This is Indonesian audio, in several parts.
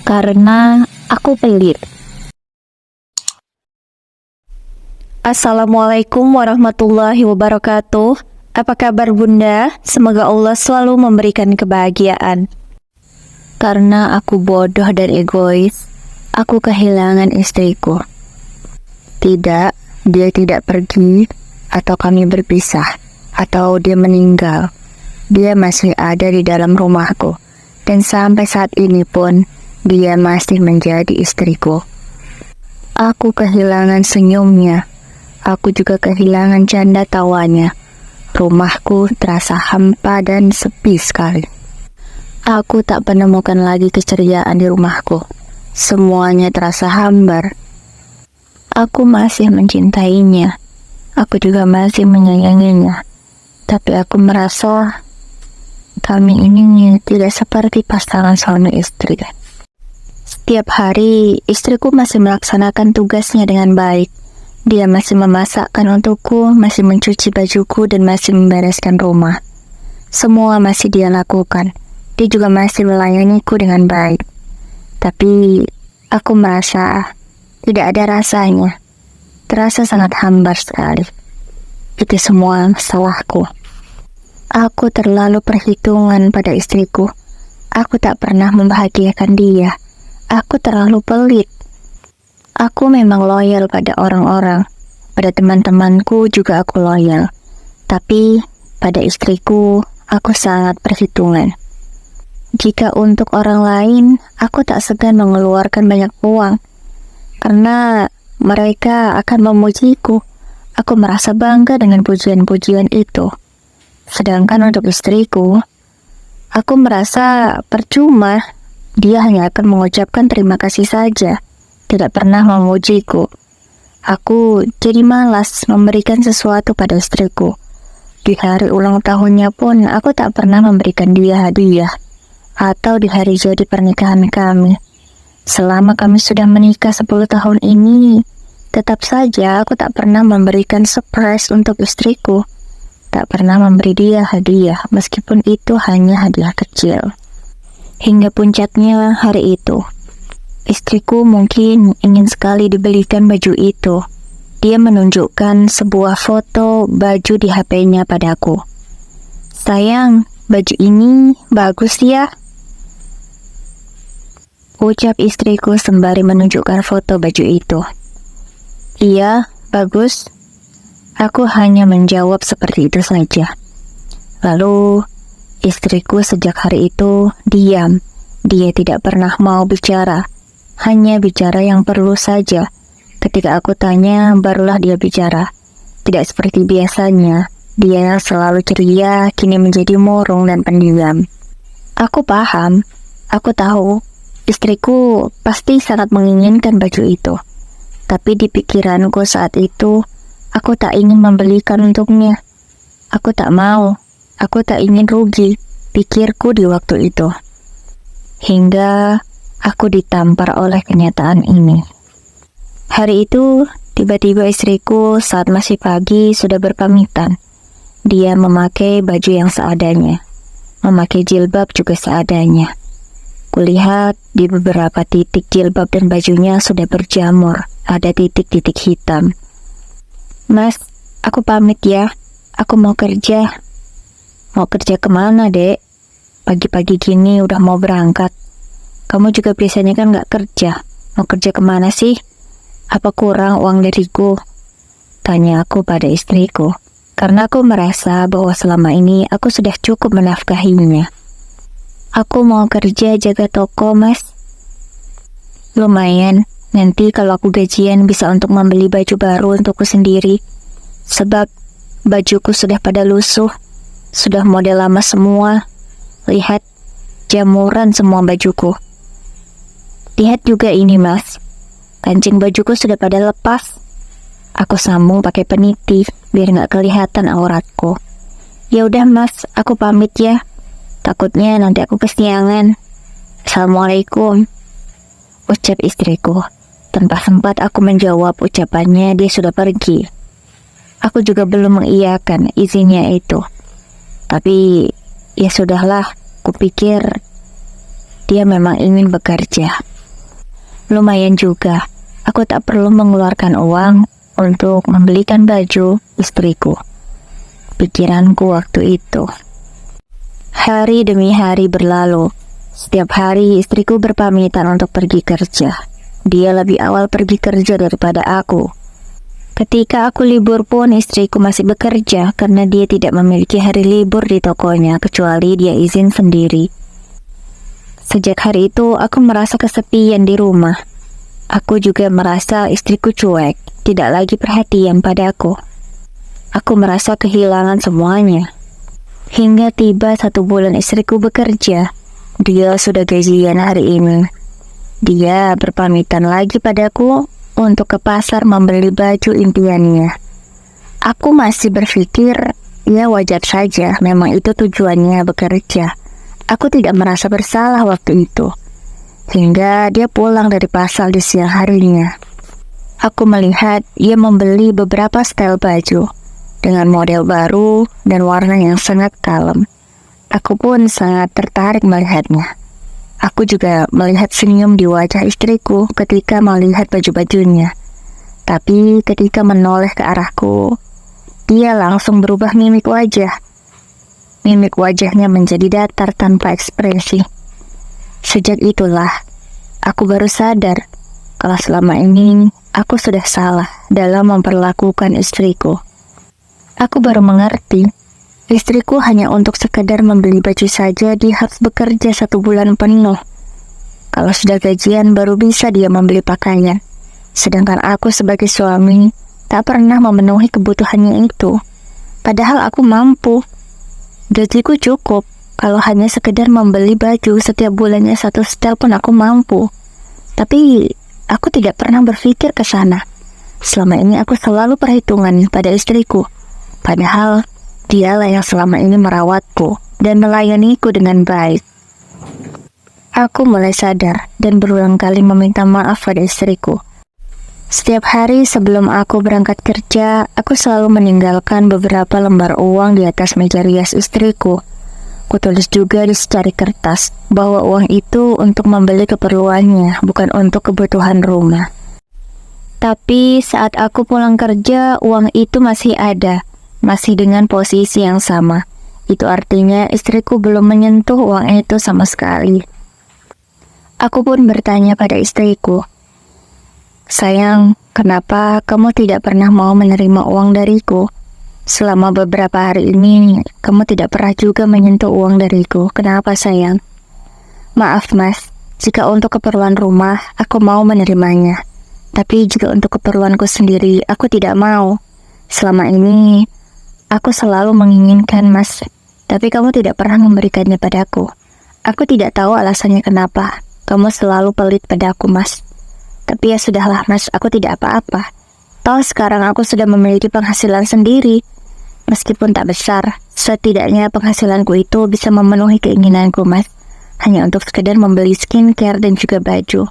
karena aku pelit. Assalamualaikum warahmatullahi wabarakatuh. Apa kabar Bunda? Semoga Allah selalu memberikan kebahagiaan. Karena aku bodoh dan egois, aku kehilangan istriku. Tidak, dia tidak pergi, atau kami berpisah, atau dia meninggal. Dia masih ada di dalam rumahku, dan sampai saat ini pun, dia masih menjadi istriku. Aku kehilangan senyumnya, aku juga kehilangan canda tawanya. Rumahku terasa hampa dan sepi sekali. Aku tak menemukan lagi keceriaan di rumahku. Semuanya terasa hambar. Aku masih mencintainya. Aku juga masih menyayanginya. Tapi aku merasa kami ini tidak seperti pasangan suami istri. Setiap hari, istriku masih melaksanakan tugasnya dengan baik. Dia masih memasakkan untukku, masih mencuci bajuku, dan masih membereskan rumah. Semua masih dia lakukan. Dia juga masih melayaniku dengan baik. Tapi aku merasa tidak ada rasanya. Terasa sangat hambar sekali. Itu semua salahku. Aku terlalu perhitungan pada istriku. Aku tak pernah membahagiakan dia. Aku terlalu pelit. Aku memang loyal pada orang-orang. Pada teman-temanku juga aku loyal. Tapi pada istriku, aku sangat perhitungan. Jika untuk orang lain, aku tak segan mengeluarkan banyak uang. Karena mereka akan memujiku. Aku merasa bangga dengan pujian-pujian itu. Sedangkan untuk istriku, aku merasa percuma. Dia hanya akan mengucapkan terima kasih saja, tidak pernah memujiku. Aku jadi malas memberikan sesuatu pada istriku. Di hari ulang tahunnya pun, aku tak pernah memberikan dia hadiah. Atau di hari jadi pernikahan kami. Selama kami sudah menikah 10 tahun ini, tetap saja aku tak pernah memberikan surprise untuk istriku. Tak pernah memberi dia hadiah, meskipun itu hanya hadiah kecil. Hingga puncaknya hari itu, istriku mungkin ingin sekali dibelikan baju itu. Dia menunjukkan sebuah foto baju di HP-nya padaku. Sayang, baju ini bagus ya, ucap istriku sembari menunjukkan foto baju itu. Iya, bagus. Aku hanya menjawab seperti itu saja. Lalu, istriku sejak hari itu diam. Dia tidak pernah mau bicara. Hanya bicara yang perlu saja. Ketika aku tanya, barulah dia bicara. Tidak seperti biasanya. Dia selalu ceria, kini menjadi murung dan pendiam. Aku paham. Aku tahu. Istriku pasti sangat menginginkan baju itu. Tapi di pikiranku saat itu, aku tak ingin membelikan untuknya. Aku tak mau. Aku tak ingin rugi, pikirku di waktu itu. Hingga aku ditampar oleh kenyataan ini. Hari itu, tiba-tiba istriku saat masih pagi sudah berpamitan. Dia memakai baju yang seadanya. Memakai jilbab juga seadanya. Kulihat di beberapa titik jilbab dan bajunya sudah berjamur, ada titik-titik hitam. Mas, aku pamit ya, aku mau kerja. Mau kerja kemana, Dek? Pagi-pagi gini udah mau berangkat. Kamu juga biasanya kan gak kerja. Mau kerja kemana sih? Apa kurang uang dariku? Tanya aku pada istriku, karena aku merasa bahwa selama ini aku sudah cukup menafkahinya. Aku mau kerja jaga toko, Mas. Lumayan, nanti kalau aku gajian bisa untuk membeli baju baru untukku sendiri. Sebab bajuku sudah pada lusuh, sudah model lama semua. Lihat, jamuran semua bajuku. Lihat juga ini, Mas. Kancing bajuku sudah pada lepas. Aku sambung pakai peniti biar gak kelihatan auratku. Ya udah, Mas, aku pamit ya. Takutnya nanti aku kesiangan. Assalamualaikum, ucap istriku. Tanpa sempat aku menjawab ucapannya, dia sudah pergi. Aku juga belum mengiyakan izinnya itu. Tapi ya sudahlah, kupikir dia memang ingin bekerja. lumayan juga. Aku tak perlu mengeluarkan uang untuk membelikan baju istriku. Pikiranku waktu itu. Hari demi hari berlalu. Setiap hari istriku berpamitan untuk pergi kerja. Dia lebih awal pergi kerja daripada aku. Ketika aku libur pun istriku masih bekerja karena dia tidak memiliki hari libur di tokonya kecuali dia izin sendiri. Sejak hari itu aku merasa kesepian di rumah. Aku juga merasa istriku cuek, tidak lagi perhatian padaku. Aku merasa kehilangan semuanya. Hingga tiba 1 bulan istriku bekerja. Dia sudah gajian hari ini. Dia berpamitan lagi padaku untuk ke pasar membeli baju impiannya. Aku masih berpikir, ya wajar saja, memang itu tujuannya bekerja. Aku tidak merasa bersalah waktu itu. Hingga dia pulang dari pasar di siang harinya. Aku melihat ia membeli beberapa style baju dengan model baru dan warna yang sangat kalem. Aku pun sangat tertarik melihatnya. Aku juga melihat senyum di wajah istriku ketika melihat baju-bajunya. Tapi ketika menoleh ke arahku, dia langsung berubah mimik wajah. Mimik wajahnya menjadi datar tanpa ekspresi. Sejak itulah, aku baru sadar kalau selama ini aku sudah salah dalam memperlakukan istriku. Aku baru mengerti, istriku hanya untuk sekedar membeli baju saja dia harus bekerja 1 bulan penuh. Kalau sudah gajian baru bisa dia membeli pakaian. Sedangkan aku sebagai suami tak pernah memenuhi kebutuhannya itu. Padahal aku mampu. Gajiku cukup. Kalau hanya sekedar membeli baju setiap bulannya 1 setel pun aku mampu. Tapi aku tidak pernah berpikir ke sana. Selama ini aku selalu perhitungan pada istriku. Padahal dialah yang selama ini merawatku dan melayaniku dengan baik. Aku mulai sadar dan berulang kali meminta maaf pada istriku. Setiap hari sebelum aku berangkat kerja, aku selalu meninggalkan beberapa lembar uang di atas meja rias istriku. Kutulis juga di secari kertas bahwa uang itu untuk membeli keperluannya, bukan untuk kebutuhan rumah. Tapi saat aku pulang kerja, uang itu masih ada. Masih dengan posisi yang sama. Itu artinya istriku belum menyentuh uang itu sama sekali. Aku pun bertanya pada istriku, "Sayang, kenapa kamu tidak pernah mau menerima uang dariku? Selama beberapa hari ini, kamu tidak pernah juga menyentuh uang dariku. Kenapa sayang?" "Maaf mas, jika untuk keperluan rumah, aku mau menerimanya. Tapi jika untuk keperluanku sendiri, aku tidak mau. Selama ini, aku selalu menginginkan mas, tapi kamu tidak pernah memberikannya padaku. Aku tidak tahu alasannya kenapa. Kamu selalu pelit padaku mas. Tapi ya sudahlah mas, aku tidak apa-apa. Toh sekarang aku sudah memiliki penghasilan sendiri. Meskipun tak besar, setidaknya penghasilanku itu bisa memenuhi keinginanku mas. Hanya untuk sekedar membeli skincare dan juga baju.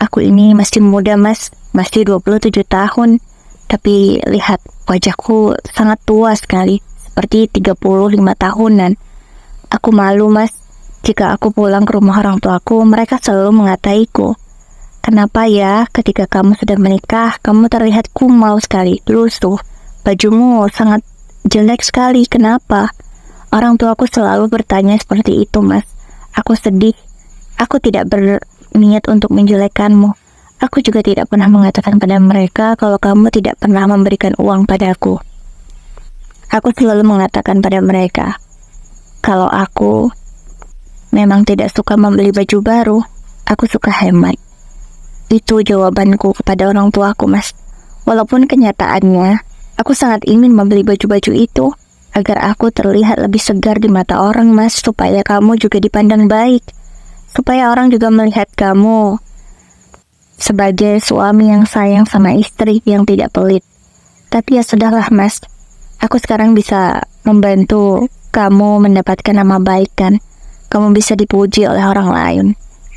Aku ini masih muda mas, masih 27 tahun. Tapi lihat, wajahku sangat tua sekali, seperti 35 tahunan. Aku malu mas, jika aku pulang ke rumah orang tuaku, mereka selalu mengataiku. Kenapa ya ketika kamu sudah menikah, kamu terlihat kumal sekali, lusuh. Bajumu sangat jelek sekali, kenapa? Orang tuaku selalu bertanya seperti itu mas. Aku sedih, aku tidak berniat untuk menjelekkanmu. Aku juga tidak pernah mengatakan pada mereka kalau kamu tidak pernah memberikan uang padaku. Aku selalu mengatakan pada mereka, kalau aku memang tidak suka membeli baju baru, aku suka hemat. Itu jawabanku kepada orang tuaku, mas. Walaupun kenyataannya, aku sangat ingin membeli baju-baju itu, agar aku terlihat lebih segar di mata orang, mas, supaya kamu juga dipandang baik. Supaya orang juga melihat kamu sebagai suami yang sayang sama istri yang tidak pelit. Tapi ya sudahlah mas, aku sekarang bisa membantu kamu mendapatkan nama baik kan. Kamu bisa dipuji oleh orang lain.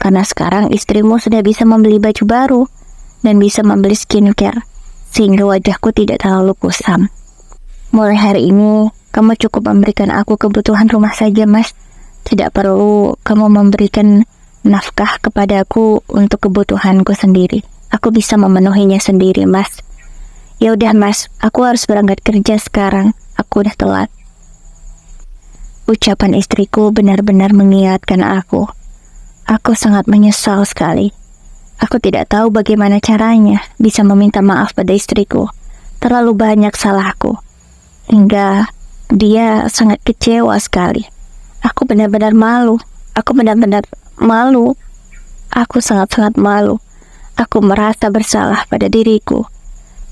Karena sekarang istrimu sudah bisa membeli baju baru dan bisa membeli skincare, sehingga wajahku tidak terlalu kusam. Mulai hari ini, kamu cukup memberikan aku kebutuhan rumah saja mas. Tidak perlu kamu memberikan nafkah kepadaku untuk kebutuhanku sendiri. Aku bisa memenuhinya sendiri, Mas. Ya udah, Mas, aku harus berangkat kerja sekarang. Aku udah telat. Ucapan istriku benar-benar mengingatkan aku. Aku sangat menyesal sekali. Aku tidak tahu bagaimana caranya bisa meminta maaf pada istriku. Terlalu banyak salahku, hingga dia sangat kecewa sekali. Aku benar-benar malu. Aku benar-benar malu. Aku sangat-sangat malu. Aku merasa bersalah pada diriku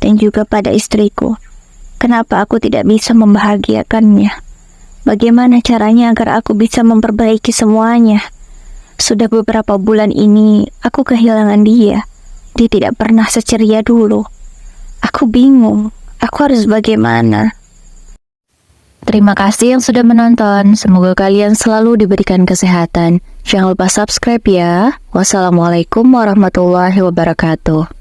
dan juga pada istriku. Kenapa aku tidak bisa membahagiakannya? Bagaimana caranya agar aku bisa memperbaiki semuanya? Sudah beberapa bulan ini aku kehilangan dia. Dia tidak pernah seceria dulu. Aku bingung. Aku harus bagaimana? Terima kasih yang sudah menonton. Semoga kalian selalu diberikan kesehatan. Jangan lupa subscribe ya. Wassalamualaikum warahmatullahi wabarakatuh.